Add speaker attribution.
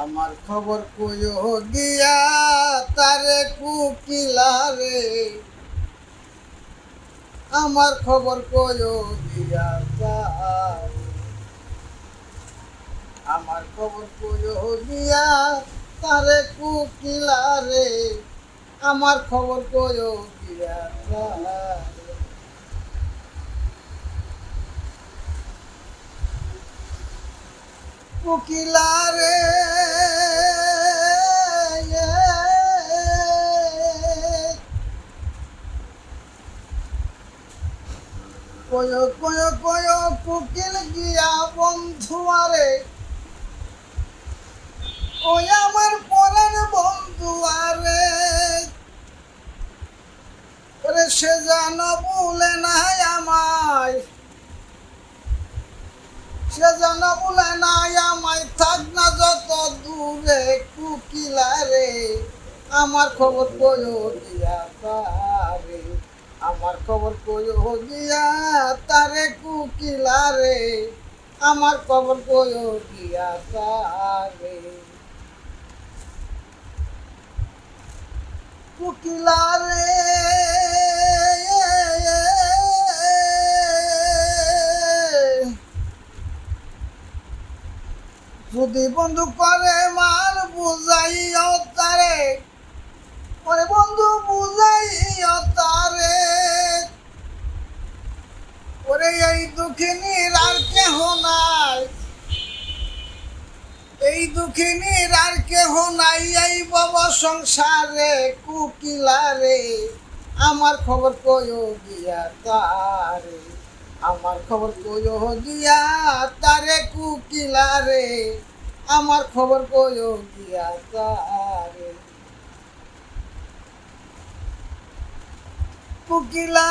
Speaker 1: আমার খবর কইও গিয়া তারে কুকিলা রে, আমার খবর কইও গিয়া তারে, আমার খবর কইও গিয়া তারে কুকিলা রে, আমার খবর কইও গিয়া তারে। কোকিলা রে কয় কয় কয় কোকিল গিয়া বন্ধু আরে, ওই আমার পরের বন্ধু আরে, ওরে সে যেন বলে নাই আমায়, সে যেন বলে নাই আমায়, থাক না যত দূরে কুকিলা রে, আমার খবর কইও গিয়া তারে, আমার খবর কইও গিয়া তারে কুকিলা রে, আমার খবর কইও গিয়া তারে। কুকিলা রে যদি বন্ধু করে মার বুঝাইও তারে, ওরে বন্ধু বুঝাইও তারে, ওরে এই দুঃখিনীর আর কেহ নাই, এই দুঃখিনীর আর কেহ নাই এই বব সংসারে কুকিলা রে, আমার খবর কইও গিয়া তারে, আমার খবর কইও গিয়া তারে কুকিলা রে, আমার খবর কইও গিয়া তারে। কুকিলা